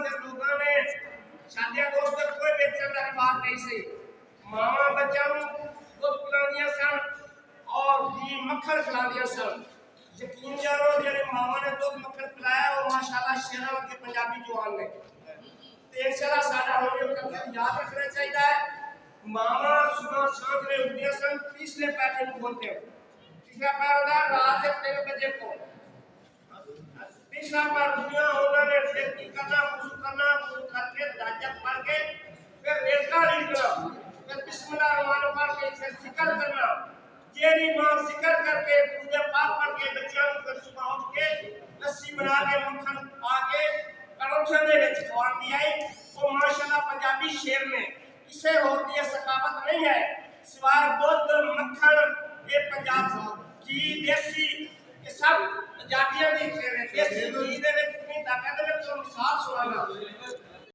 ਦੇ ਲੋਕਾਂ ਨੇ ਸਾਡਿਆਂ ਦੋਸਤ ਕੋਈ ਵੇਚਣ ਦਾ ਰਿਵਾਜ ਨਹੀਂ ਸੀ। ਮਾਵਾਂ ਬੱਚਿਆਂ ਨੂੰ ਦੁੱਧ ਪਿਲਾਉਂਦੀਆਂ ਸਨ और घी मक्खन खिलादियां सन। यकीन जानो जेड़े मावा ने दुध मक्खन पिलाया और माशाल्लाह शेरां के पंजाबी जवान ने ते इंशाल्लाह साडा होने कदम याद रखना चाहिए है। मावा सुबह सांझ रे उठदियां सन, तीसरे पैर को बोलते हैं। तीसरा पैर होता है रात के 3 बजे को, तीसरा पैर उठदियां उन्होंने फिर की करना, वुजू करके दाजत पढ़ के फिर रेलका लिखना, फिर बिस्मिल्लाह रहमान पढ़ के फिर जिक्र करना। जेरी मां जिक्र करके पूजा पाठ पढ़ के बच्चों को फिर सुबह उठ के लस्सी बना के मक्खन पा के परोठे दे विच खवाती आई। वो माशाल्लाह पंजाबी शेर में किसे होती है सखावत नहीं है सिवाय दुध मक्खन ये पंजाब की देसी ये सब पंजाबियों की शेर है। देसी घी दे विच कितनी ताकत है। तो मिसाल सुनाना